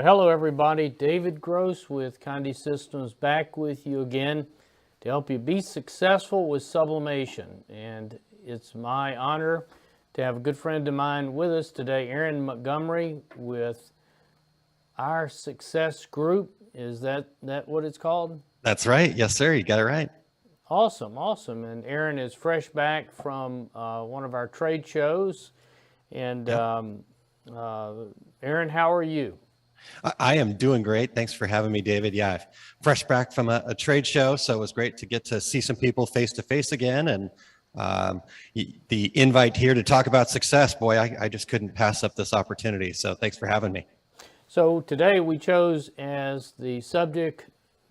Well, hello everybody. David Gross with Condi Systems back with you again to help you be successful with sublimation. And it's my honor to have a good friend of mine with us today, Aaron Montgomery with our success group. Is that what it's called? That's right. Yes, sir. You got it right. Awesome, awesome. And Aaron is fresh back from one of our trade shows. And Yep. Aaron, how are you? I am doing great. Thanks for having me, David. Yeah, fresh back from a trade show, so it was great to get to see some people face to face again. And the invite here to talk about success, boy, I just couldn't pass up this opportunity. So thanks for having me. So today we chose as the subject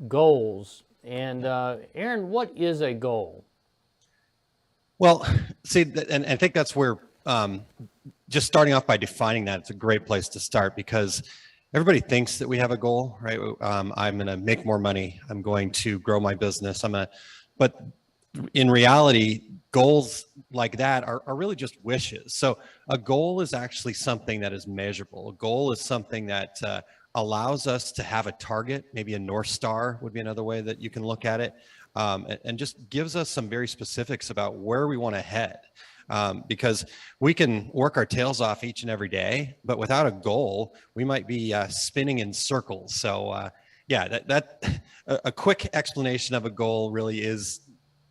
goals. And Aaron, what is a goal? Well, see, and I think that's where just starting off by defining that, it's a great place to start because everybody thinks that we have a goal, right? I'm going to make more money. I'm going to grow my business. But in reality, goals like that are really just wishes. So a goal is actually something that is measurable. A goal is something that allows us to have a target, maybe a North Star would be another way that you can look at it, and just gives us some very specifics about where we want to head. Because we can work our tails off each and every day, but without a goal, we might be spinning in circles. So yeah, a quick explanation of a goal really is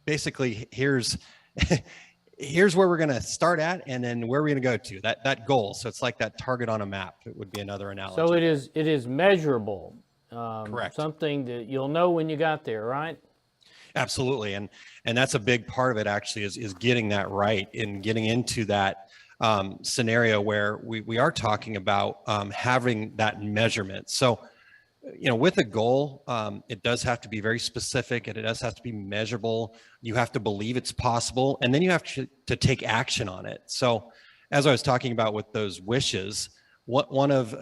basically here's where we're going to start at, and then where we're going to go to that goal. So it's like that target on a map. It would be another analogy. So it is measurable. Correct. Something that you'll know when you got there, right? Absolutely. And that's a big part of it actually is getting that right and getting into that scenario where we are talking about having that measurement. So, with a goal, it does have to be very specific and it does have to be measurable. You have to believe it's possible, and then you have to take action on it. So as I was talking about with those wishes, one of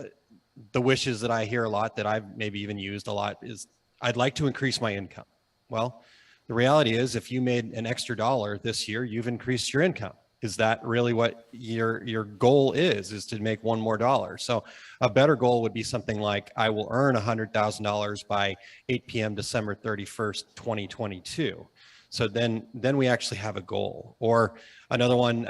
the wishes that I hear a lot that I've maybe even used a lot is I'd like to increase my income. Well, the reality is if you made an extra dollar this year, you've increased your income. Is that really what your goal is to make one more dollar? So a better goal would be something like, I will earn $100,000 by 8 p.m. December 31st, 2022. So then we actually have a goal. Or another one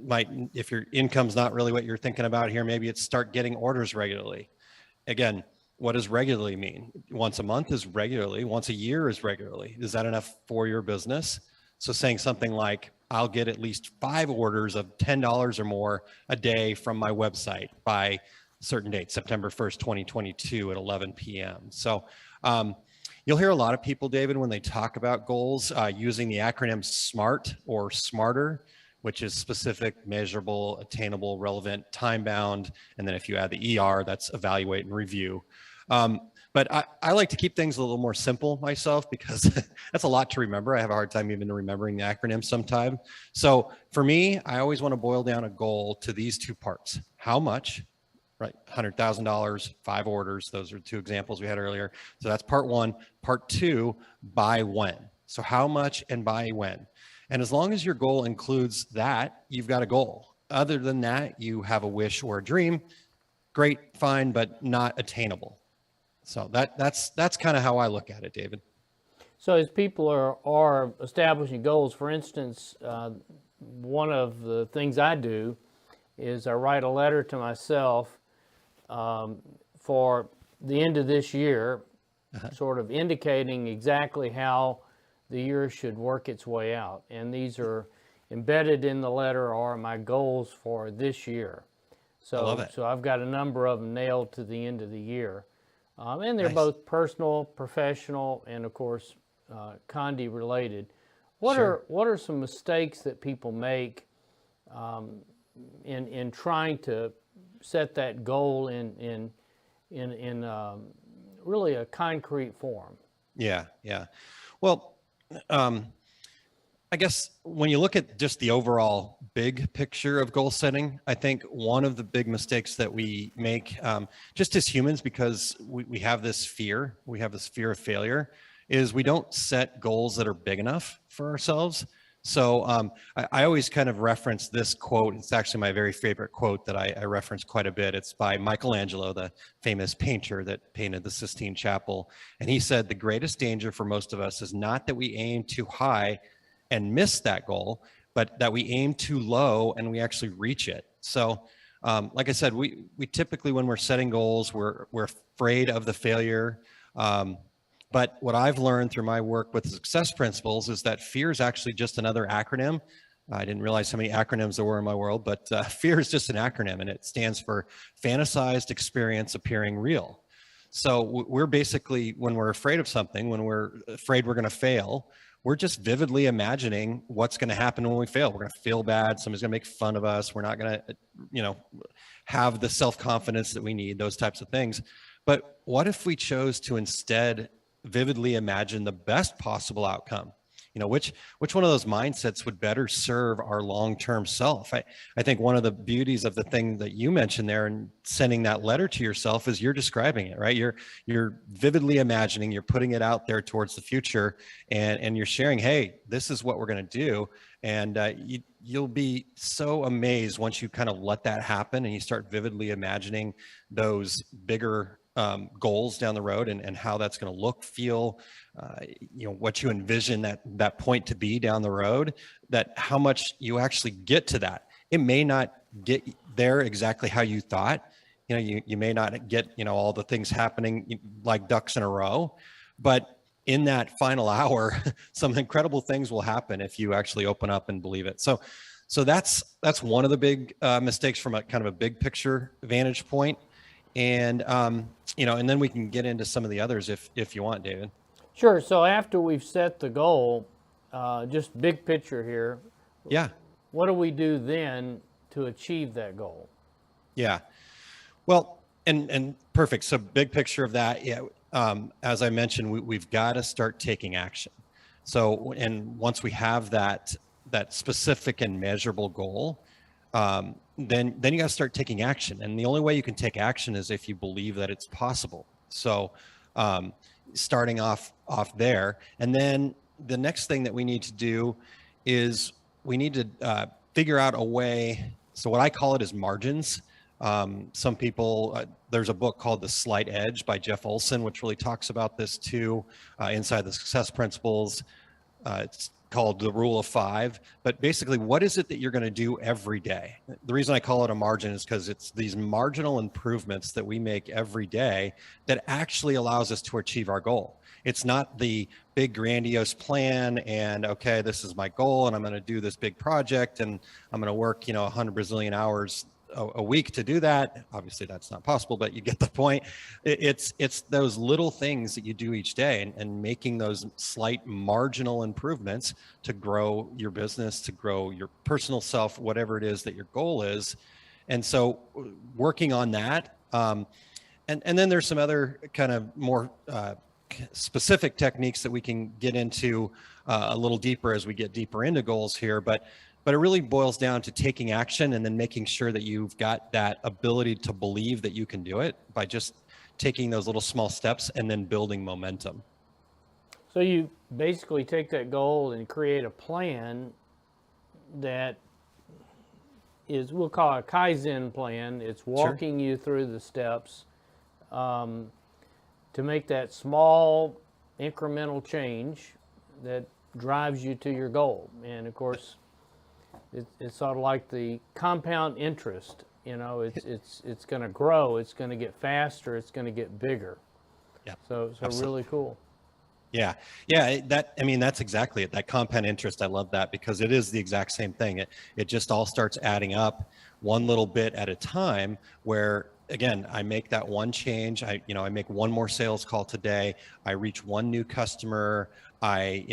might, if your income's not really what you're thinking about here, maybe it's start getting orders regularly. Again, what does regularly mean? Once a month is regularly, once a year is regularly. Is that enough for your business? So saying something like, I'll get at least 5 orders of $10 or more a day from my website by a certain date, September 1st, 2022 at 11 p.m. So you'll hear a lot of people, David, when they talk about goals using the acronym SMART or SMARTER, which is specific, measurable, attainable, relevant, time-bound. And then if you add the ER, that's evaluate and review. But I like to keep things a little more simple myself because that's a lot to remember. I have a hard time even remembering the acronym sometimes. So for me, I always want to boil down a goal to these two parts. How much, right? $100,000, 5 orders. Those are 2 examples we had earlier. So that's part 1. Part 2, by when. So how much and by when. And as long as your goal includes that, you've got a goal. Other than that, you have a wish or a dream. Great, fine, but not attainable. So that's kind of how I look at it, David. So as people are establishing goals, for instance, one of the things I do is I write a letter to myself for the end of this year, sort of indicating exactly how the year should work its way out. And these are embedded in the letter are my goals for this year. So, I love it. So I've got a number of them nailed to the end of the year. And they're Nice. both personal, professional, and of course, Condi related. Sure. What are some mistakes that people make in trying to set that goal in really a concrete form? Yeah. Well, I guess when you look at just the overall big picture of goal setting, I think one of the big mistakes that we make just as humans, because we have this fear of failure, is we don't set goals that are big enough for ourselves. So I always kind of reference this quote. It's actually my very favorite quote that I reference quite a bit. It's by Michelangelo, the famous painter that painted the Sistine Chapel. And he said, the greatest danger for most of us is not that we aim too high and miss that goal, but that we aim too low and we actually reach it. So like I said, we typically, when we're setting goals, we're afraid of the failure. But what I've learned through my work with the success principles is that fear is actually just another acronym. I didn't realize how many acronyms there were in my world, but fear is just an acronym, and it stands for fantasized experience appearing real. So we're basically, when we're afraid of something, when we're afraid we're going to fail, we're just vividly imagining what's going to happen when we fail. We're going to feel bad. Somebody's going to make fun of us. We're not going to, have the self-confidence that we need, those types of things. But what if we chose to instead vividly imagine the best possible outcome? Which one of those mindsets would better serve our long-term self? I think one of the beauties of the thing that you mentioned there and sending that letter to yourself is you're describing it, right? You're vividly imagining, you're putting it out there towards the future, and you're sharing, hey, this is what we're going to do. And you'll be so amazed once you kind of let that happen and you start vividly imagining those bigger goals down the road and how that's going to look, feel, what you envision that point to be down the road, that how much you actually get to that. It may not get there exactly how you thought. You may not get, all the things happening like ducks in a row, but in that final hour, some incredible things will happen if you actually open up and believe it. So that's one of the big mistakes from a kind of a big picture vantage point. And, and then we can get into some of the others if you want, David. Sure. So after we've set the goal, just big picture here. Yeah. What do we do then to achieve that goal? Yeah. Well, and perfect. So big picture of that. Yeah. As I mentioned, we've got to start taking action. So, and once we have that specific and measurable goal, then you got to start taking action. And the only way you can take action is if you believe that it's possible. So starting off there. And then the next thing that we need to do is we need to figure out a way. So what I call it is margins. Some people, there's a book called The Slight Edge by Jeff Olson, which really talks about this too, inside the success principles. It's called the rule of 5, but basically what is it that you're going to do every day? The reason I call it a margin is because it's these marginal improvements that we make every day that actually allows us to achieve our goal. It's not the big grandiose plan and, okay, this is my goal and I'm going to do this big project and I'm going to work, 100 Brazilian hours a week to do that. Obviously that's not possible, but you get the point. It's those little things that you do each day and making those slight marginal improvements to grow your business, to grow your personal self, whatever it is that your goal is. And so working on that. And then there's some other kind of more specific techniques that we can get into a little deeper as we get deeper into goals here. But it really boils down to taking action and then making sure that you've got that ability to believe that you can do it by just taking those little small steps and then building momentum. So you basically take that goal and create a plan that is, we'll call it a Kaizen plan. It's walking you through the steps to make that small incremental change that drives you to your goal. And of course, it's sort of like the compound interest. It's going to grow. It's going to get faster. It's going to get bigger. Yeah. So really cool. Yeah. That's exactly it. That compound interest. I love that because it is the exact same thing. It just all starts adding up one little bit at a time where, again, I make that one change. I make one more sales call today. I reach one new customer. I,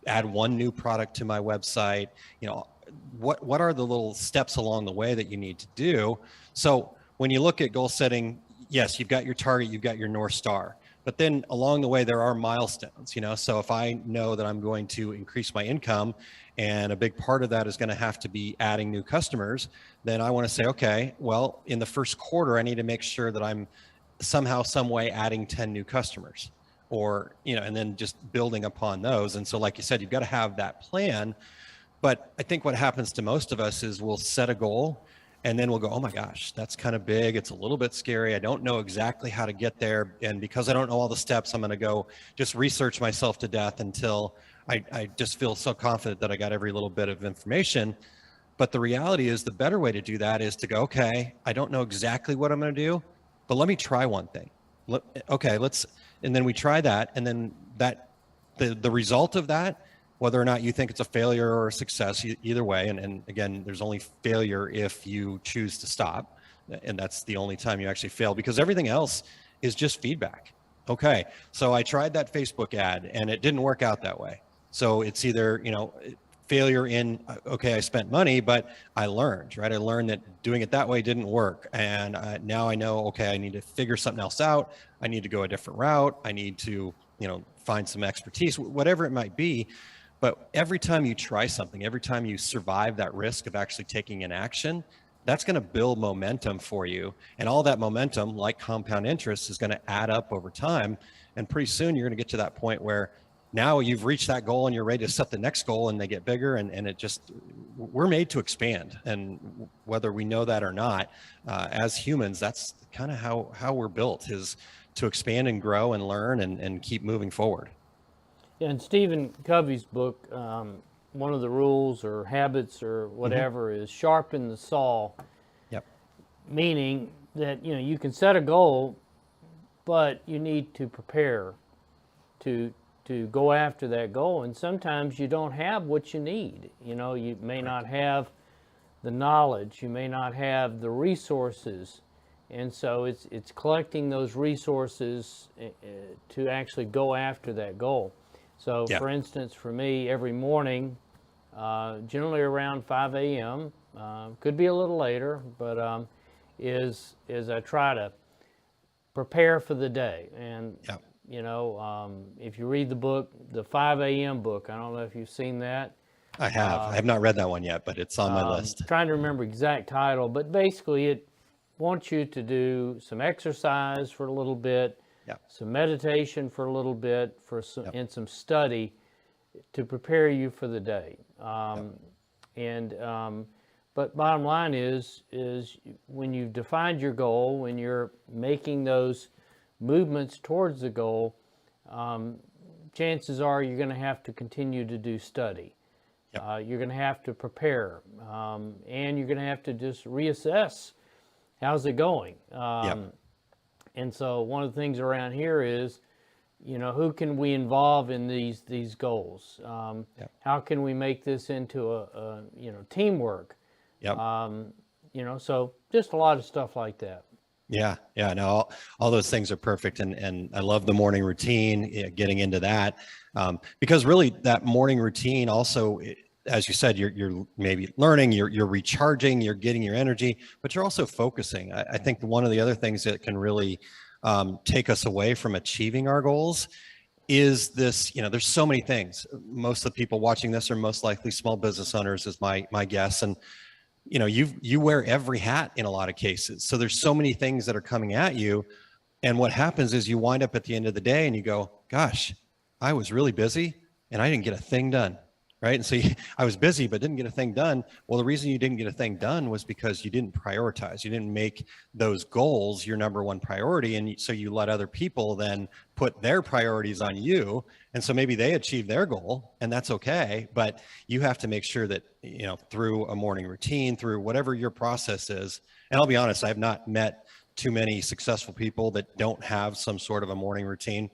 add one new product to my website. What are the little steps along the way that you need to do? So when you look at goal setting, yes, you've got your target, you've got your North Star, but then along the way, there are milestones, so if I know that I'm going to increase my income and a big part of that is going to have to be adding new customers, then I want to say, okay, well, in the first quarter, I need to make sure that I'm somehow, some way adding 10 new customers. or, and then just building upon those. And so, like you said, you've got to have that plan. But I think what happens to most of us is we'll set a goal and then we'll go, oh my gosh, that's kind of big. It's a little bit scary. I don't know exactly how to get there. And because I don't know all the steps, I'm going to go just research myself to death until I just feel so confident that I got every little bit of information. But the reality is the better way to do that is to go, okay, I don't know exactly what I'm going to do, but let me try one thing. And then we try that. And then the result of that, whether or not you think it's a failure or a success, either way. And again, there's only failure if you choose to stop. And that's the only time you actually fail, because everything else is just feedback. Okay, so I tried that Facebook ad and it didn't work out that way. So it's either, failure in, okay, I spent money, but I learned, right? I learned that doing it that way didn't work. And now I know, okay, I need to figure something else out. I need to go a different route. I need to, find some expertise, whatever it might be. But every time you try something, every time you survive that risk of actually taking an action, that's going to build momentum for you. And all that momentum, like compound interest, is going to add up over time. And pretty soon you're going to get to that point where now you've reached that goal and you're ready to set the next goal, and they get bigger, and it just, we're made to expand. And whether we know that or not, as humans, that's kind of how we're built, is to expand and grow and learn and keep moving forward. Yeah, in Stephen Covey's book, one of the rules or habits or whatever is sharpen the saw. Yep. Meaning that, you can set a goal, but you need to prepare to go after that goal. And sometimes you don't have what you need. You may not have the knowledge, you may not have the resources. And so it's collecting those resources to actually go after that goal. So for instance, for me, every morning, generally around 5 a.m., could be a little later, but is I try to prepare for the day. And if you read the book, the 5 a.m. book, I don't know if you've seen that. I have. I have not read that one yet, but it's on my list. Trying to remember exact title, but basically it wants you to do some exercise for a little bit, some meditation for a little bit, and some study to prepare you for the day. But bottom line is when you've defined your goal, when you're making those movements towards the goal, chances are you're going to have to continue to do study. You're going to have to prepare, and you're going to have to just reassess. How's it going? And so one of the things around here is, who can we involve in these goals? How can we make this into a teamwork? So just a lot of stuff like that. Yeah. No, all those things are perfect. And I love the morning routine, getting into that. Because really that morning routine also, as you said, you're maybe learning, you're recharging, you're getting your energy, but you're also focusing. I think one of the other things that can really take us away from achieving our goals is this, there's so many things. Most of the people watching this are most likely small business owners, is my guess. And you wear every hat in a lot of cases. So there's so many things that are coming at you. And what happens is you wind up at the end of the day and you go, gosh, I was really busy and I didn't get a thing done. Right. And so I was busy, but didn't get a thing done. Well, the reason you didn't get a thing done was because you didn't prioritize. You didn't make those goals your number one priority. And so you let other people then put their priorities on you. And so maybe they achieve their goal, and that's okay. But you have to make sure that, through a morning routine, through whatever your process is. And I'll be honest, I have not met too many successful people that don't have some sort of a morning routine,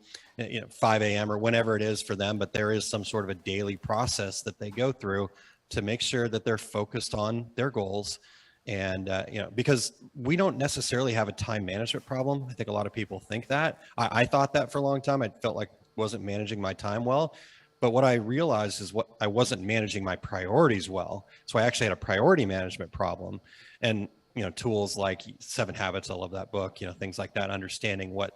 5 a.m. or whenever it is for them, but there is some sort of a daily process that they go through to make sure that they're focused on their goals. And, because we don't necessarily have a time management problem. I think a lot of people think that. I thought that for a long time. I felt like I wasn't managing my time well. But what I realized is I wasn't managing my priorities well. So I actually had a priority management problem. And, tools like 7 Habits, I love that book, things like that, understanding what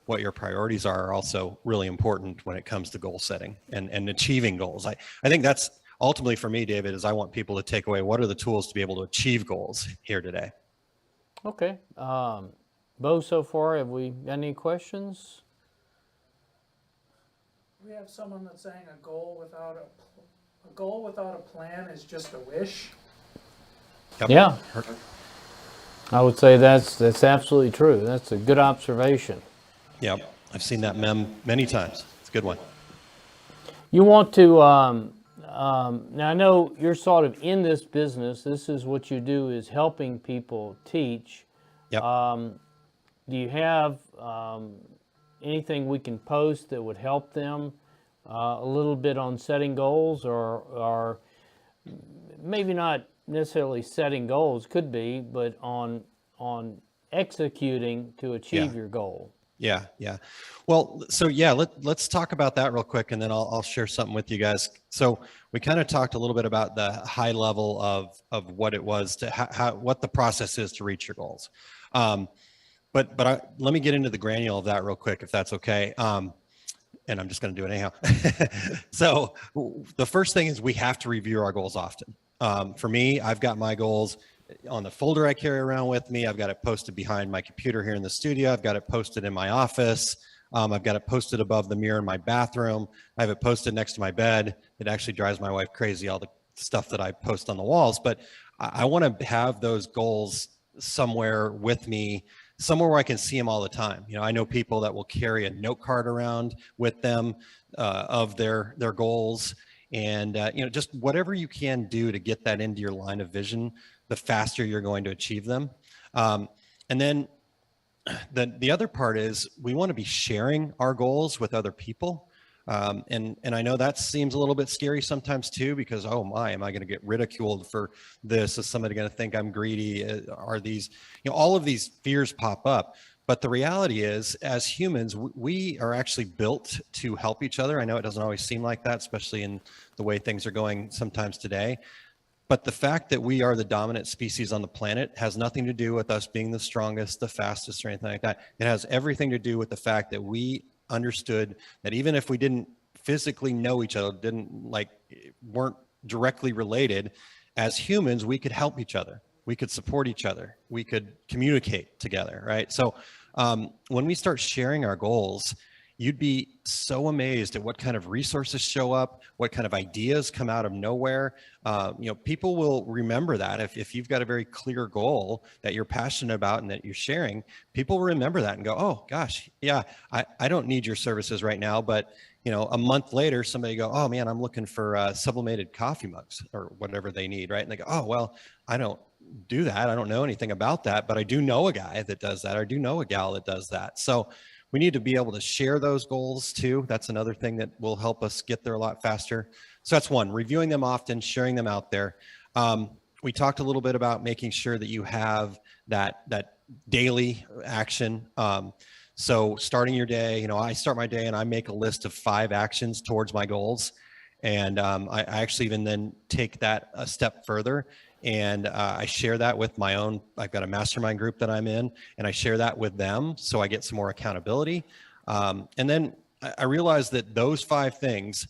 your priorities are also really important when it comes to goal setting and achieving goals. I think that's ultimately for me, David, is I want people to take away what are the tools to be able to achieve goals here today. Okay. Bo, so far, have we got any questions? We have someone that's saying a goal without a plan is just a wish. Yep. Yeah, I would say that's absolutely true. That's a good observation. Yep. I've seen that meme many times. It's a good one. You want to, now I know you're sort of in this business. This is what you do, is helping people teach. Yep. Do you have anything we can post that would help them a little bit on setting goals, or maybe not necessarily setting goals, could be, but on executing to achieve Yeah. your goal? Yeah, yeah. Well, so yeah, let's talk about that real quick, and then I'll share something with you guys. So we kind of talked a little bit about the high level of what it was to how what the process is to reach your goals. But let me get into the granule of that real quick, if that's okay. And I'm just going to do it anyhow. So the first thing is we have to review our goals often. For me, I've got my goals on the folder I carry around with me. I've got it posted behind my computer here in the studio. I've got it posted in my office. I've got it posted above the mirror in my bathroom. I have it posted next to my bed. It actually drives my wife crazy, all the stuff that I post on the walls. But I want to have those goals somewhere with me, somewhere where I can see them all the time. You know, I know people that will carry a note card around with them of their goals. And, you know, just whatever you can do to get that into your line of vision, the faster you're going to achieve them. And then the other part is we want to be sharing our goals with other people. And I know that seems a little bit scary sometimes too, because, oh my, am I going to get ridiculed for this? Is somebody going to think I'm greedy? Are these, you know, all of these fears pop up. But the reality is, as humans, we are actually built to help each other. I know it doesn't always seem like that, especially in the way things are going sometimes today. But the fact that we are the dominant species on the planet has nothing to do with us being the strongest, the fastest, or anything like that. It has everything to do with the fact that we understood that even if we didn't physically know each other, weren't directly related, as humans, we could help each other. We could support each other. We could communicate together, right? So when we start sharing our goals, you'd be so amazed at what kind of resources show up, what kind of ideas come out of nowhere. You know, people will remember that if you've got a very clear goal that you're passionate about and that you're sharing, people will remember that and go, oh gosh, yeah, I don't need your services right now, but you know, a month later, somebody go, oh man, I'm looking for sublimated coffee mugs or whatever they need, right? And they go, oh, well, I don't do that. I don't know anything about that, but I do know a guy that does that. Or I do know a gal that does that. So we need to be able to share those goals too. That's another thing that will help us get there a lot faster. So that's one, reviewing them often, sharing them out there. We talked a little bit about making sure that you have that daily action. So starting your day, you know, I start my day and I make a list of 5 actions towards my goals. And I actually even then take that a step further. And I share that with my own, I've got a mastermind group that I'm in, and I share that with them so I get some more accountability. And then I realize that those 5 things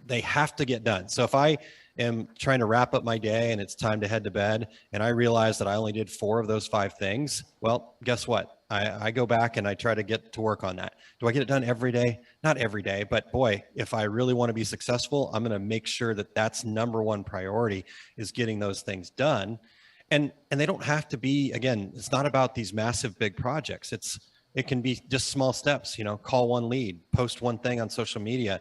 they have to get done. So if I am trying to wrap up my day and it's time to head to bed, and I realize that I only did 4 of those 5 things, well, guess what? I go back and I try to get to work on that. Do I get it done every day? Not every day, but boy, if I really want to be successful, I'm going to make sure that that's number 1 priority, is getting those things done. And they don't have to be, again, it's not about these massive big projects. It can be just small steps, you know, call 1 lead, post 1 thing on social media,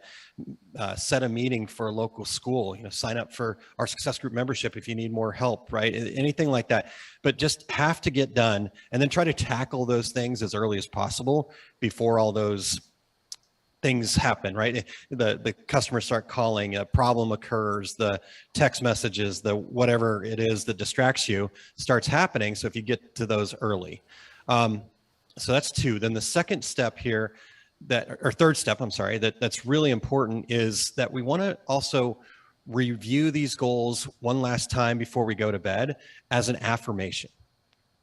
set a meeting for a local school, you know, sign up for our success group membership if you need more help, right? Anything like that, but just have to get done, and then try to tackle those things as early as possible before all those things happen, right? The customers start calling, a problem occurs, the text messages, the whatever it is that distracts you starts happening. So if you get to those early, so that's 2. Then the second step here, third step, I'm sorry, that's really important, is that we want to also review these goals one last time before we go to bed as an affirmation.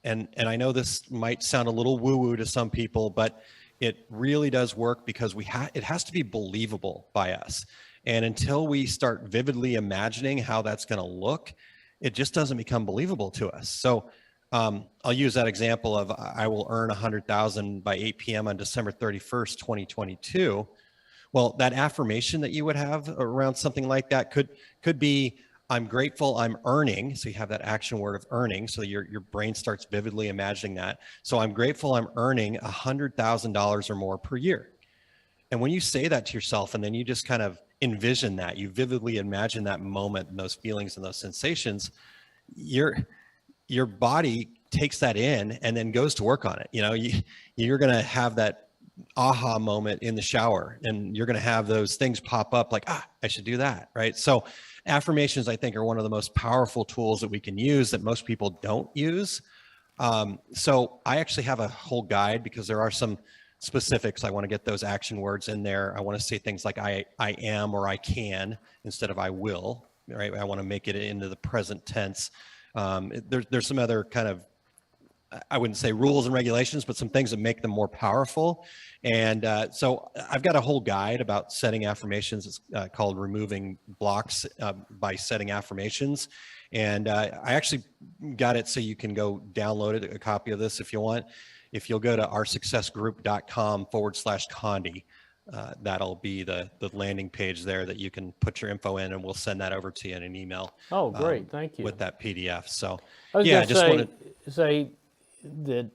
And I know this might sound a little woo-woo to some people, but it really does work, because it has to be believable by us. And until we start vividly imagining how that's going to look, it just doesn't become believable to us. So I'll use that example of I will earn 100,000 by 8 p.m. on December 31st, 2022. Well, that affirmation that you would have around something like that could be, I'm grateful I'm earning. So you have that action word of earning. So your brain starts vividly imagining that. So I'm grateful I'm earning $100,000 or more per year. And when you say that to yourself, and then you just kind of envision that, you vividly imagine that moment and those feelings and those sensations, your body takes that in and then goes to work on it. You're going to have that aha moment in the shower, and you're going to have those things pop up like, I should do that. Right. So affirmations, I think, are one of the most powerful tools that we can use that most people don't use. So I actually have a whole guide, because there are some specifics. I want to get those action words in there. I want to say things like I am or I can instead of I will. Right. I want to make it into the present tense. There's some other kind of, I wouldn't say rules and regulations, but some things that make them more powerful. And so I've got a whole guide about setting affirmations. It's called Removing Blocks by Setting Affirmations. And I actually got it so you can go download it, a copy of this if you want. If you'll go to oursuccessgroup.com/Condi, that'll be the landing page there that you can put your info in, and we'll send that over to you in an email. Oh, great. Thank you. With that PDF. So I was yeah, I going just to wanted. say that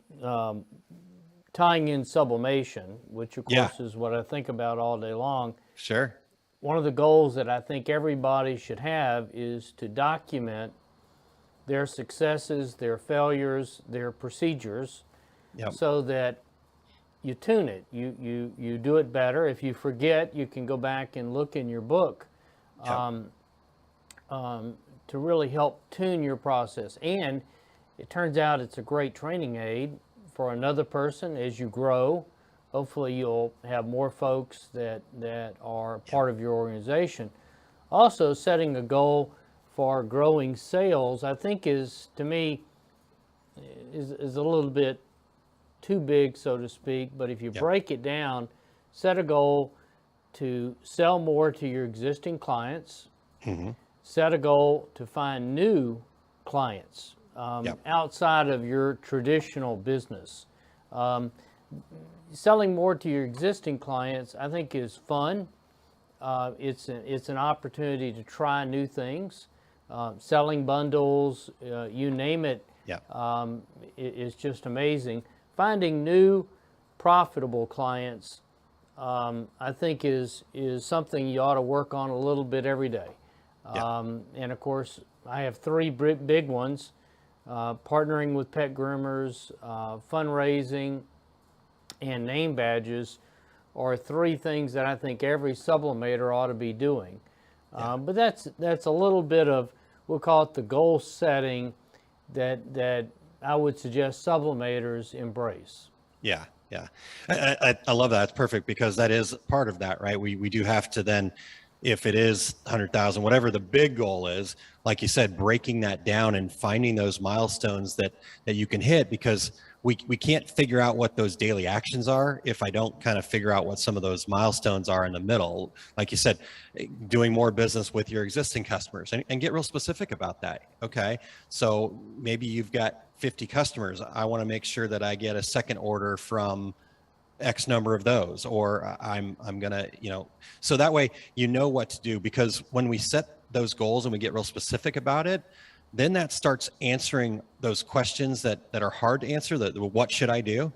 tying in sublimation, which of Yeah. course is what I think about all day long, Sure. one of the goals that I think everybody should have is to document their successes, their failures, their procedures, Yep. so that you tune it. You do it better. If you forget, you can go back and look in your book Yep. to really help tune your process. And it turns out it's a great training aid for another person as you grow. Hopefully you'll have more folks that are part of your organization. Also, setting a goal for growing sales, I think is, to me, is a little bit too big, so to speak. But if you Yep. break it down, set a goal to sell more to your existing clients. Mhm. Set a goal to find new clients Yep. outside of your traditional business. Selling more to your existing clients, I think, is fun. It's an opportunity to try new things. Selling bundles, you name it, Yep. is just amazing. Finding new profitable clients, I think, is something you ought to work on a little bit every day. And of course, I have three big ones: partnering with pet groomers, fundraising, and name badges are three things that I think every sublimator ought to be doing. But that's a little bit of, we'll call it the goal setting that I would suggest sublimators embrace. Yeah. Yeah. I love that. It's perfect, because that is part of that, right? We do have to then, if it is 100,000, whatever the big goal is, like you said, breaking that down and finding those milestones that you can hit, because we can't figure out what those daily actions are if I don't kind of figure out what some of those milestones are in the middle. Like you said, doing more business with your existing customers, and get real specific about that. Okay. So maybe you've got 50 customers. I want to make sure that I get a second order from X number of those, or I'm gonna, so that way you know what to do. Because when we set those goals and we get real specific about it, then that starts answering those questions that are hard to answer. The what should I do,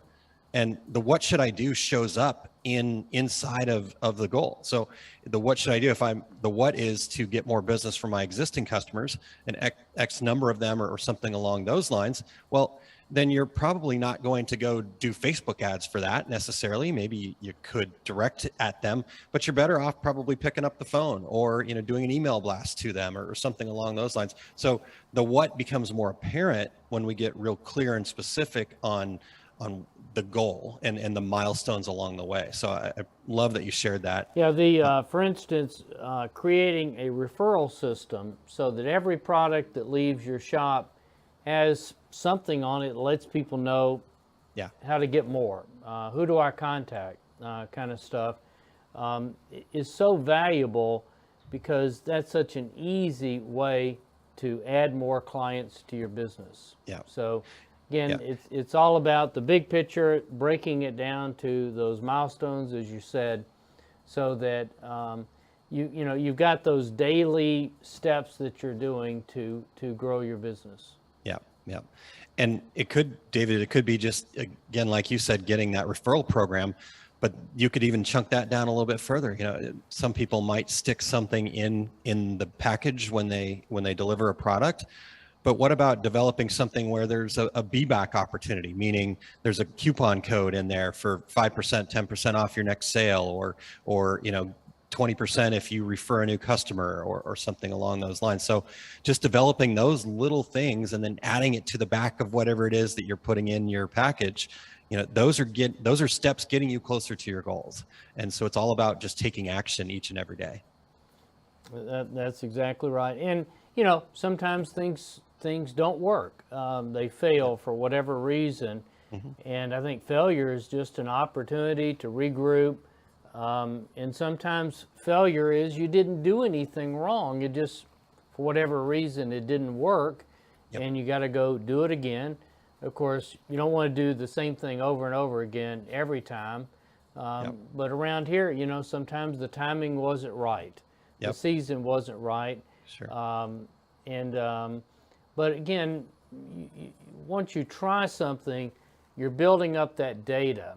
and the what should I do shows up inside of the goal. So the what should I do, the what is to get more business from my existing customers, and X number of them, or something along those lines. Well, then you're probably not going to go do Facebook ads for that necessarily. Maybe you could direct at them, but you're better off probably picking up the phone, or doing an email blast to them, or something along those lines. So the what becomes more apparent when we get real clear and specific on the goal and the milestones along the way. So I love that you shared that. Yeah, for instance, creating a referral system so that every product that leaves your shop has something on it that lets people know Yeah. how to get more, who do I contact, kind of stuff, is so valuable, because that's such an easy way to add more clients to your business. Yeah. So again, Yeah. it's all about the big picture, breaking it down to those milestones, as you said, so that you know you've got those daily steps that you're doing to grow your business. Yeah, yeah. And it could, David, it could be just, again, like you said, getting that referral program, but you could even chunk that down a little bit further. You know, some people might stick something in the package when they deliver a product. But what about developing something where there's a be back opportunity, meaning there's a coupon code in there for 5%, 10% off your next sale, or you know, 20% if you refer a new customer, or something along those lines. So just developing those little things and then adding it to the back of whatever it is that you're putting in your package, you know, those are steps getting you closer to your goals. And so it's all about just taking action each and every day. That's exactly right. And you know, sometimes things don't work. They fail for whatever reason. And I think failure is just an opportunity to regroup. And sometimes failure is you didn't do anything wrong. You just, for whatever reason, it didn't work. And you got to go do it again. Of course, you don't want to do the same thing over and over again every time. But around here, you know, sometimes the timing wasn't right. The season wasn't right. Sure. But again, once you try something, you're building up that data,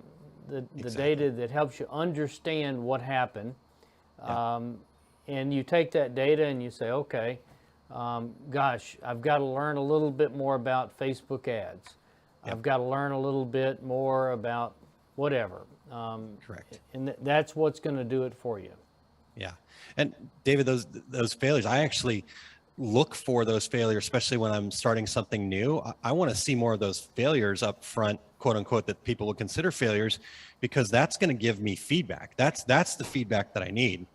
the data that helps you understand what happened. And you take that data and you say, okay, gosh, I've got to learn a little bit more about Facebook ads. I've got to learn a little bit more about whatever. Correct. And that's what's going to do it for you. Yeah. And David, those failures, I actually look for those failures, especially when I'm starting something new. I want to see more of those failures up front, quote unquote, that people would consider failures, because that's going to give me feedback. That's the feedback that I need.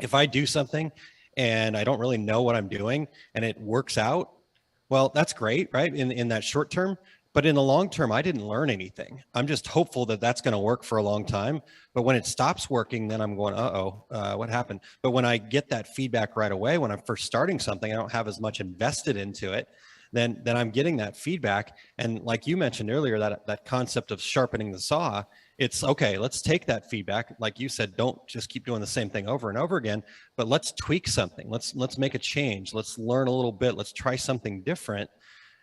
If I do something and I don't really know what I'm doing and it works out, well, that's great, right? In that short term. But in the long term, I didn't learn anything. I'm just hopeful that that's going to work for a long time. But when it stops working, then I'm going, what happened? But when I get that feedback right away, when I'm first starting something, I don't have as much invested into it, then I'm getting that feedback. And like you mentioned earlier, that concept of sharpening the saw, it's okay, let's take that feedback. Like you said, don't just keep doing the same thing over and over again, but let's tweak something. Let's make a change. Let's learn a little bit. Let's try something different.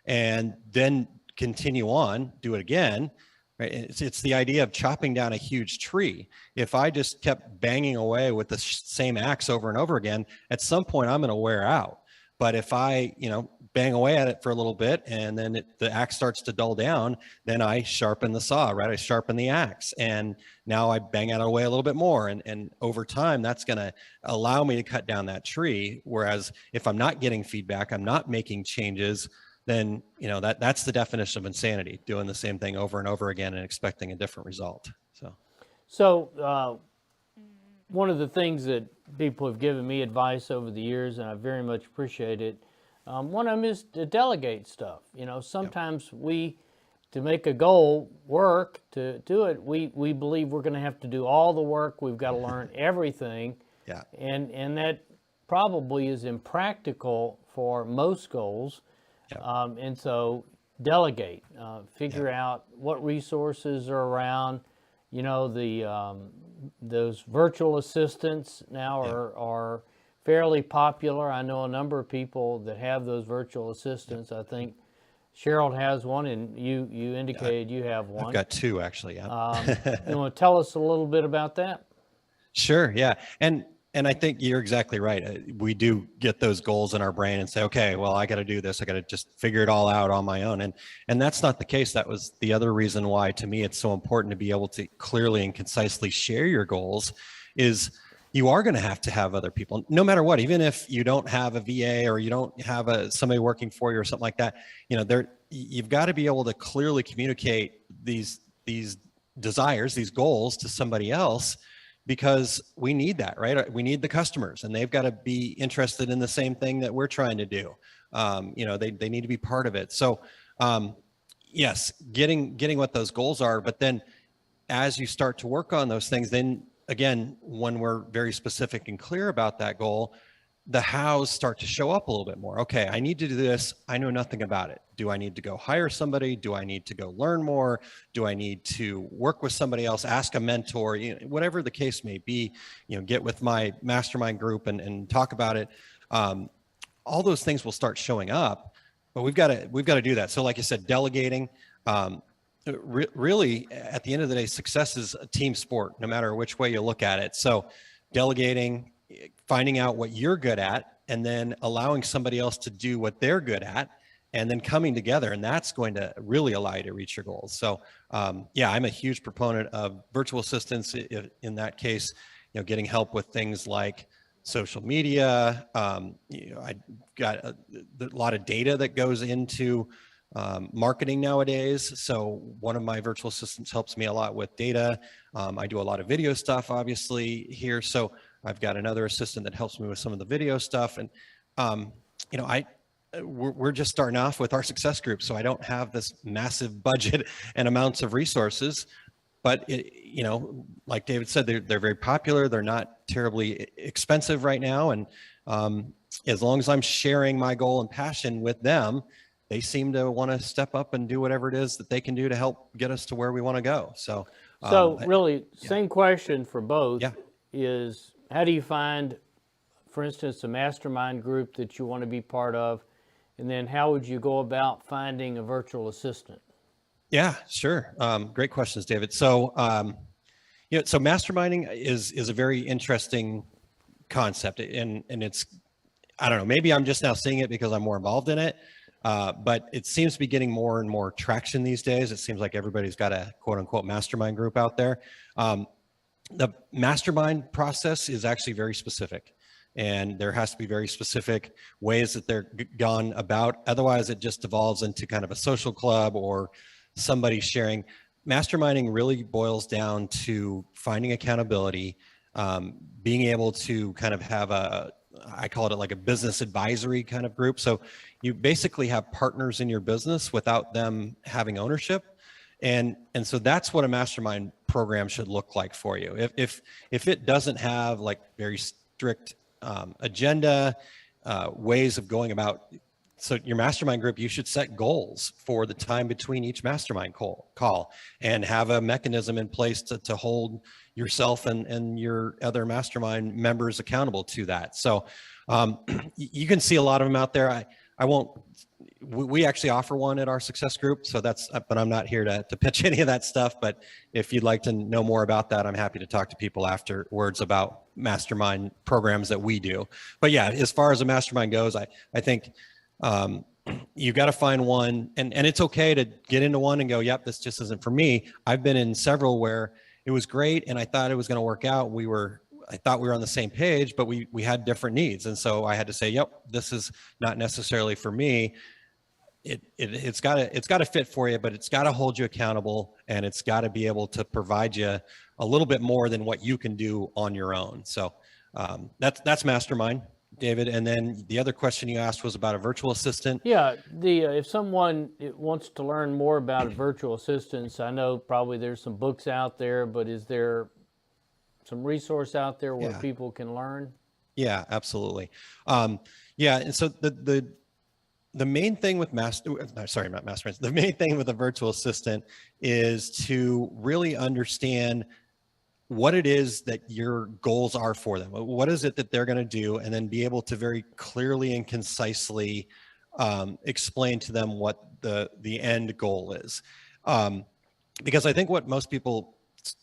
And then continue on, do it again, right? It's the idea of chopping down a huge tree. If I just kept banging away with the same axe over and over again, at some point I'm going to wear out. But if I, you know, bang away at it for a little bit and then the axe starts to dull down, then I sharpen the saw, right? I sharpen the axe, and now I bang at it away a little bit more. And over time, that's going to allow me to cut down that tree. Whereas if I'm not getting feedback, I'm not making changes, then, you know, that's the definition of insanity, doing the same thing over and over again and expecting a different result. So one of the things that people have given me advice over the years, and I very much appreciate it, one of them is to delegate stuff. You know, sometimes to make a goal work, to do it, we believe we're going to have to do all the work. We've got to learn everything. And that probably is impractical for most goals. And so delegate, figure out what resources are around. You know, those virtual assistants now are fairly popular. I know a number of people that have those virtual assistants. I think Cheryl has one, and you indicated you have one. I've got two, actually. You want to tell us a little bit about that? Sure. Yeah. And I think you're exactly right. We do get those goals in our brain and say, okay, well, I got to do this. I got to just figure it all out on my own. And that's not the case. That was the other reason why, to me, it's so important to be able to clearly and concisely share your goals, is you are going to have other people, no matter what. Even if you don't have a VA or you don't have somebody working for you or something like that, you know, you've got to be able to clearly communicate these desires, these goals to somebody else, because we need that, right? We need the customers, and they've got to be interested in the same thing that we're trying to do. You know, they need to be part of it. So yes, getting what those goals are, but then as you start to work on those things, then again, when we're very specific and clear about that goal, the hows start to show up a little bit more. Okay, I need to do this. I know nothing about it. Do I need to go hire somebody? Do I need to go learn more? Do I need to work with somebody else, ask a mentor, whatever the case may be, get with my mastermind group and talk about it. All those things will start showing up, but we've got to do that. So like I said, delegating, really at the end of the day, success is a team sport, no matter which way you look at it. So delegating, finding out what you're good at, and then allowing somebody else to do what they're good at, and then coming together, and that's going to really allow you to reach your goals. So yeah, I'm a huge proponent of virtual assistants in that case, getting help with things like social media. I got a lot of data that goes into marketing nowadays. So one of my virtual assistants helps me a lot with data. I do a lot of video stuff, obviously, here. So I've got another assistant that helps me with some of the video stuff. And, we're just starting off with our success group. So I don't have this massive budget and amounts of resources, but like David said, they're very popular. They're not terribly expensive right now. And as long as I'm sharing my goal and passion with them, they seem to want to step up and do whatever it is that they can do to help get us to where we want to go. So really, same question for both. Yeah. Is how do you find, for instance, a mastermind group that you want to be part of? And then how would you go about finding a virtual assistant? Yeah, sure. Great questions, David. So, so masterminding is a very interesting concept, and it's, I don't know, maybe I'm just now seeing it because I'm more involved in it, but it seems to be getting more and more traction these days. It seems like everybody's got a quote unquote mastermind group out there. The mastermind process is actually very specific, and there has to be very specific ways that they're gone about. Otherwise, it just devolves into kind of a social club or somebody sharing. Masterminding really boils down to finding accountability, being able to kind of have I call it like a business advisory kind of group. So you basically have partners in your business without them having ownership. And so that's what a mastermind program should look like for you. If it doesn't have like very strict agenda, ways of going about, so your mastermind group, you should set goals for the time between each mastermind call and have a mechanism in place to hold yourself and your other mastermind members accountable to that. So you can see a lot of them out there. I won't, we actually offer one at our success group. So that's, but I'm not here to pitch any of that stuff. But if you'd like to know more about that, I'm happy to talk to people afterwards about mastermind programs that we do. But yeah, as far as a mastermind goes, I think you got to find one, and it's okay to get into one and go, yep, this just isn't for me. I've been in several where it was great and I thought it was going to work out. I thought we were on the same page, but we had different needs. And so I had to say, yep, this is not necessarily for me. It's got to fit for you, but it's got to hold you accountable, and it's got to be able to provide you a little bit more than what you can do on your own. So that's mastermind, David. And then the other question you asked was about a virtual assistant. Yeah, if someone wants to learn more about virtual assistants, I know probably there's some books out there, but is there some resource out there where people can learn? Yeah, absolutely. Yeah, and so the main thing with the main thing with a virtual assistant is to really understand what it is that your goals are for them. What is it that they're going to do? And then be able to very clearly and concisely explain to them what the end goal is. Because I think what most people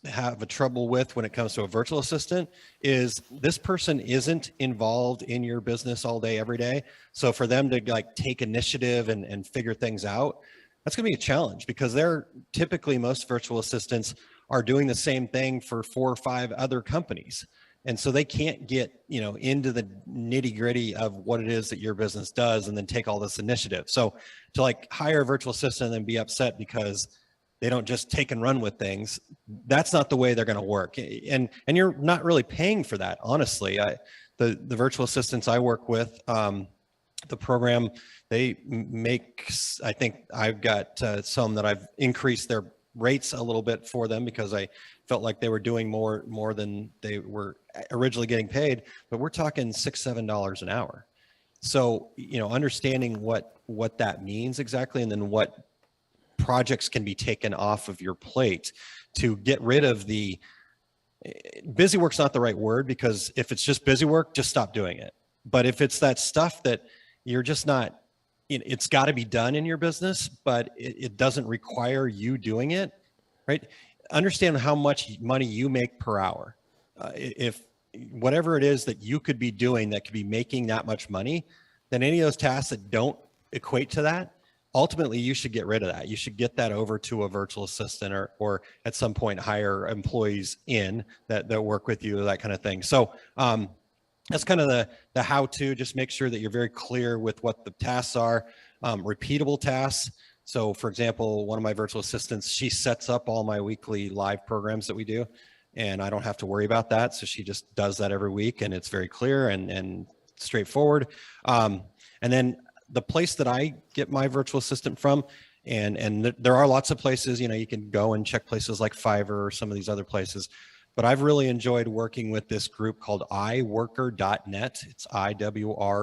have a trouble with when it comes to a virtual assistant is this person isn't involved in your business all day, every day. So for them to like take initiative and figure things out, that's going to be a challenge, because they're typically, most virtual assistants are doing the same thing for 4 or 5 other companies. And so they can't get, into the nitty gritty of what it is that your business does and then take all this initiative. So to like hire a virtual assistant and then be upset because they don't just take and run with things, that's not the way they're going to work. And you're not really paying for that, honestly. The virtual assistants I work with, the program, they make, I think I've got some that I've increased their rates a little bit for them because I felt like they were doing more than they were originally getting paid, but we're talking $6-7 an hour. So, understanding what that means exactly, and then what projects can be taken off of your plate to get rid of the busy work's not the right word, because if it's just busy work, just stop doing it. But if it's that stuff that you're just not, it's got to be done in your business, but it doesn't require you doing it, right? Understand how much money you make per hour. If whatever it is that you could be doing that could be making that much money, then any of those tasks that don't equate to that, ultimately you should get rid of that. You should get that over to a virtual assistant, or at some point hire employees in that work with you, that kind of thing. So that's kind of the how-to. Just make sure that you're very clear with what the tasks are, repeatable tasks. So for example, one of my virtual assistants, she sets up all my weekly live programs that we do, and I don't have to worry about that. So she just does that every week, and it's very clear and straightforward. And then the place that I get my virtual assistant from, and there are lots of places, you can go and check places like Fiverr or some of these other places, but I've really enjoyed working with this group called iworker.net. It's iworker.net.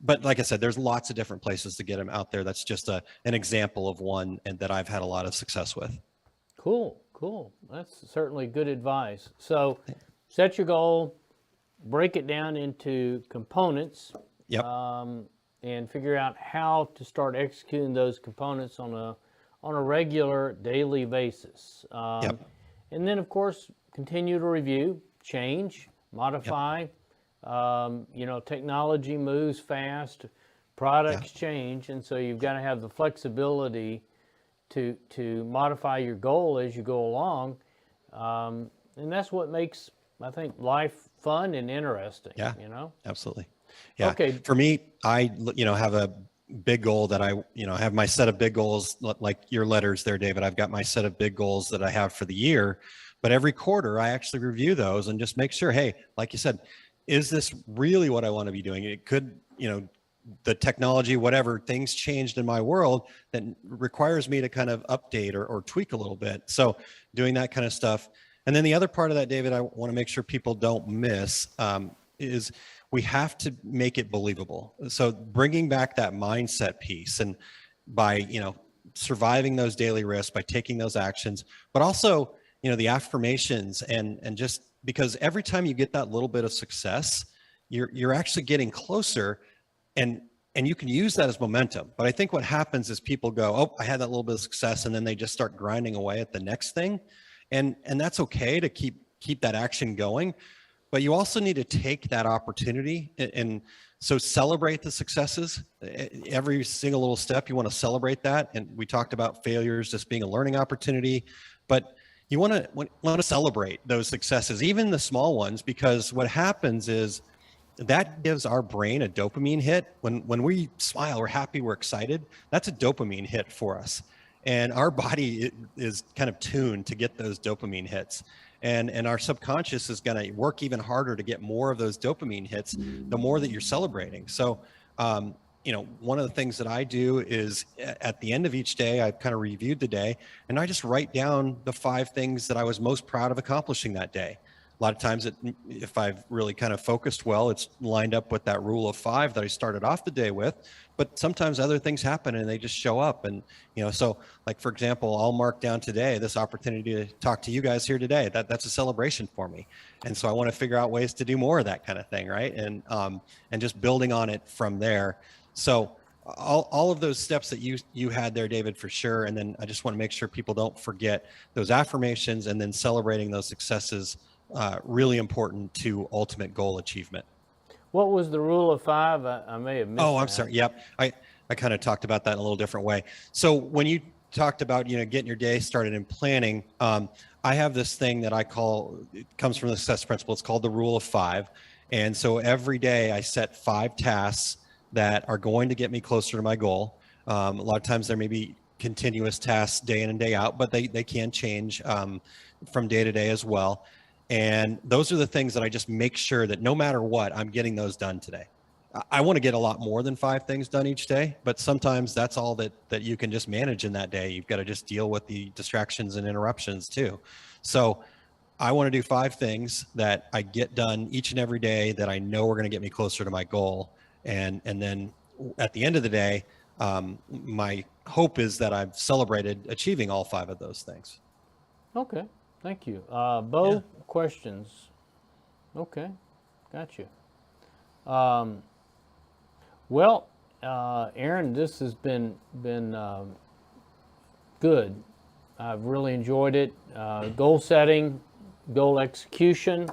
But like I said, there's lots of different places to get them out there. That's just an example of one and that I've had a lot of success with. Cool. That's certainly good advice. So set your goal, break it down into components. Yep. And figure out how to start executing those components on a regular daily basis. Yep. And then, of course, continue to review, change, modify. Yep. Technology moves fast, products change, and so you've got to have the flexibility to modify your goal as you go along. And that's what makes, I think, life fun and interesting. Yeah. Absolutely. Yeah. Okay. For me, I have a big goal that I have my set of big goals, like your letters there, David. I've got my set of big goals that I have for the year, but every quarter I actually review those and just make sure, hey, like you said, is this really what I want to be doing? It could, the technology, whatever, things changed in my world that requires me to kind of update or tweak a little bit. So doing that kind of stuff. And then the other part of that, David, I want to make sure people don't miss is we have to make it believable. So bringing back that mindset piece, and by, surviving those daily risks, by taking those actions, but also, the affirmations and just because every time you get that little bit of success, you're actually getting closer, and you can use that as momentum. But I think what happens is people go, oh, I had that little bit of success, and then they just start grinding away at the next thing. And that's okay to keep that action going. But you also need to take that opportunity and so celebrate the successes. Every single little step, you want to celebrate that. And we talked about failures just being a learning opportunity, but you want to celebrate those successes, even the small ones, because what happens is that gives our brain a dopamine hit. When we smile, we're happy, we're excited. That's a dopamine hit for us. And our body is kind of tuned to get those dopamine hits. And our subconscious is going to work even harder to get more of those dopamine hits the more that you're celebrating. So, one of the things that I do is at the end of each day, I've kind of reviewed the day, and I just write down the 5 things that I was most proud of accomplishing that day. A lot of times, if I've really kind of focused well, it's lined up with that rule of 5 that I started off the day with. But sometimes other things happen and they just show up. And, so like, for example, I'll mark down today, this opportunity to talk to you guys here today. That's a celebration for me. And so I want to figure out ways to do more of that kind of thing. Right. And just building on it from there. So all of those steps that you had there, David, for sure. And then I just want to make sure people don't forget those affirmations, and then celebrating those successes, really important to ultimate goal achievement. What was the rule of 5? I may have missed Oh, I'm that. sorry. Yep. I kind of talked about that in a little different way. So when you talked about, getting your day started in planning, I have this thing that I call, it comes from the success principle. It's called the rule of 5. And so every day I set 5 tasks that are going to get me closer to my goal. A lot of times there may be continuous tasks day in and day out, but they can change from day to day as well. And those are the things that I just make sure that no matter what, I'm getting those done today. I want to get a lot more than 5 things done each day, but sometimes that's all that you can just manage in that day. You've got to just deal with the distractions and interruptions too. So I want to do 5 things that I get done each and every day that I know are going to get me closer to my goal. And then at the end of the day, my hope is that I've celebrated achieving all 5 of those things. Okay, thank you. Bo, Yeah. questions? Okay, got you. Well, Aaron, this has been good. I've really enjoyed it. Goal setting, goal execution,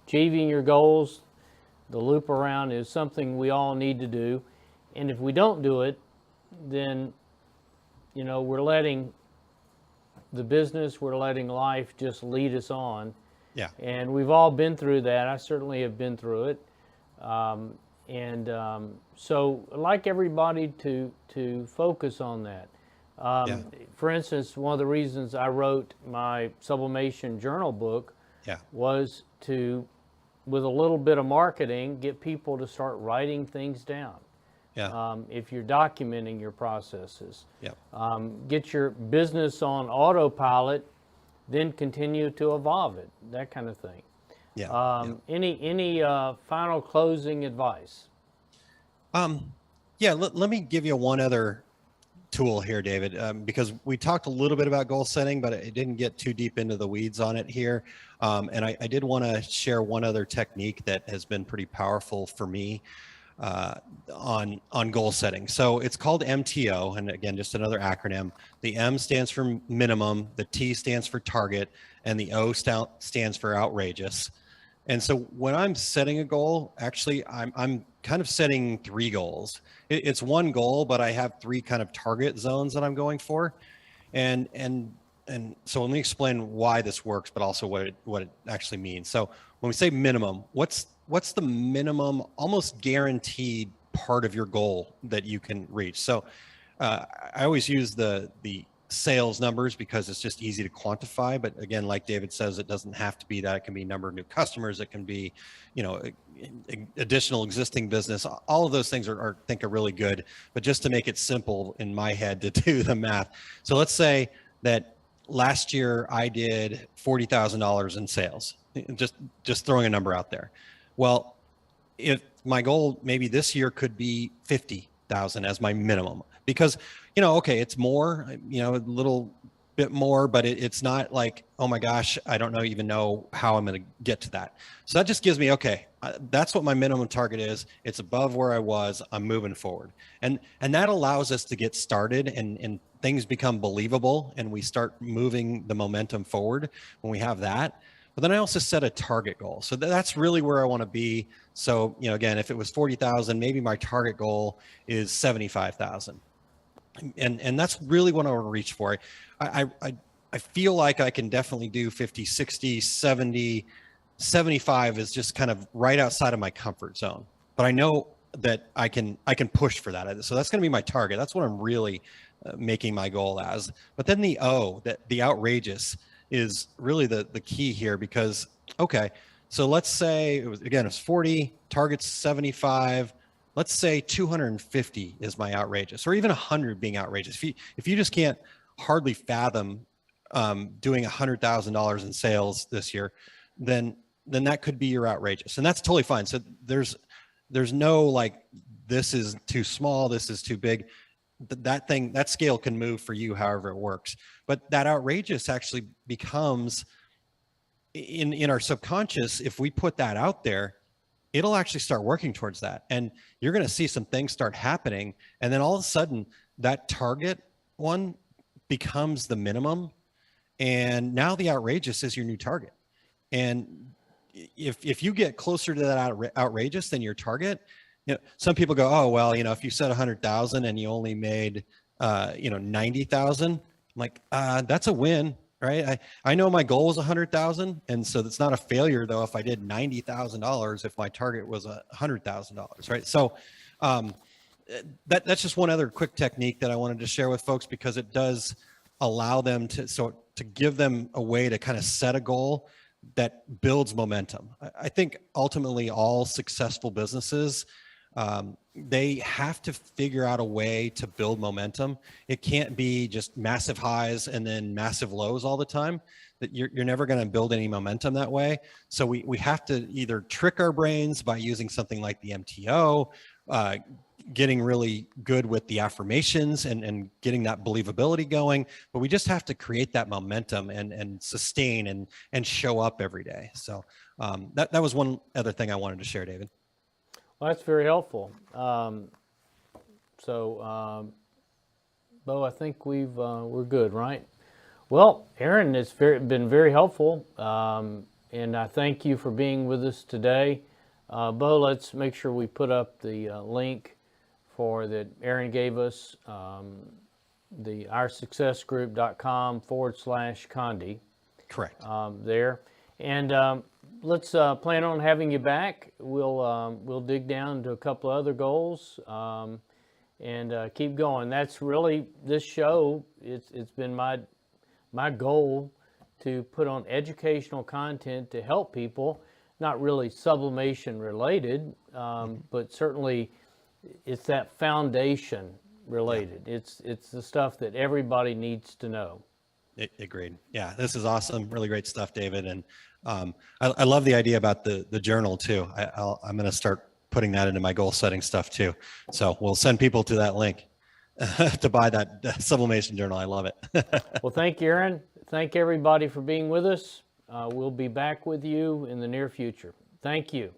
achieving your goals, the loop around is something we all need to do. And if we don't do it, then, we're letting the business, we're letting life just lead us on. Yeah. And we've all been through that. I certainly have been through it. So I'd like everybody to focus on that. Yeah. For instance, one of the reasons I wrote my Sublimation journal book Yeah. was to, with a little bit of marketing, get people to start writing things down. Yeah. If you're documenting your processes, Yeah. get your business on autopilot, then continue to evolve it, that kind of thing. Yeah. Any final closing advice? Let me give you one other tool here, David, because we talked a little bit about goal setting, but it didn't get too deep into the weeds on it here. And I did want to share one other technique that has been pretty powerful for me on goal setting. So it's called MTO, and again, just another acronym. The M stands for minimum, the T stands for target, and the O stands for outrageous. And so when I'm setting a goal, actually, I'm kind of setting 3 goals. It's one goal, but I have 3 kind of target zones that I'm going for. And so let me explain why this works, but also what it actually means. So when we say minimum, what's the minimum, almost guaranteed part of your goal that you can reach? So I always use the sales numbers because it's just easy to quantify. But again, like David says, it doesn't have to be that. It can be number of new customers. It can be, additional existing business. All of those things are I think are really good. But just to make it simple in my head to do the math. So let's say that last year I did $40,000 in sales. Just throwing a number out there. Well, if my goal maybe this year could be 50,000 as my minimum, because okay, it's more, a little bit more, but it's not like, oh my gosh, I don't even know how I'm going to get to that. So that just gives me, okay, that's what my minimum target is. It's above where I was. I'm moving forward, and that allows us to get started, and things become believable, and we start moving the momentum forward when we have that. But then I also set a target goal. So that's really where I want to be. So, again, if it was 40,000, maybe my target goal is 75,000. And that's really what I want to reach for. I feel like I can definitely do 50, 60, 70, 75 is just kind of right outside of my comfort zone. But I know that I can push for that. So that's going to be my target. That's what I'm really making my goal as. But then the O, the outrageous, is really the key here, because, okay, so let's say it was 40, target's 75. Let's say 250 is my outrageous, or even 100 being outrageous. If you just can't hardly fathom doing $100,000 in sales this year, then that could be your outrageous, and that's totally fine. So there's no like, this is too small, this is too big. That scale can move for you however it works. But that outrageous actually becomes, in our subconscious, if we put that out there, it'll actually start working towards that. And you're going to see some things start happening. And then all of a sudden, that target one becomes the minimum. And now the outrageous is your new target. And if you get closer to that outrageous than your target, some people go, oh, well, if you set 100,000 and you only made, 90,000, I'm like, that's a win, right? I know my goal was 100,000. And so that's not a failure though, if I did $90,000, if my target was $100,000, right? So, that's just one other quick technique that I wanted to share with folks, because it does allow them to give them a way to kind of set a goal that builds momentum. I think ultimately all successful businesses, they have to figure out a way to build momentum. It can't be just massive highs and then massive lows all the time. That you're never going to build any momentum that way. So we have to either trick our brains by using something like the MTO, getting really good with the affirmations and getting that believability going. But we just have to create that momentum and sustain and show up every day. So that was one other thing I wanted to share, David. Well, that's very helpful. Bo, I think we're good, right? Well, Aaron, it's been very helpful, and I thank you for being with us today. Bo, let's make sure we put up the link that Aaron gave us, the oursuccessgroup.com/Condi. Correct. There, and let's plan on having you back. We'll dig down to a couple of other goals and keep going. That's really this show. It's been my goal to put on educational content to help people, not really sublimation related, but certainly it's that foundation related. Yeah. It's the stuff that everybody needs to know. Agreed. Yeah, this is awesome. Really great stuff, David. And I love the idea about the journal too. I'm going to start putting that into my goal setting stuff too. So we'll send people to that link to buy that sublimation journal. I love it. Well, thank you, Aaron. Thank everybody for being with us. We'll be back with you in the near future. Thank you.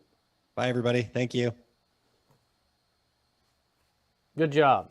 Bye, everybody. Thank you. Good job.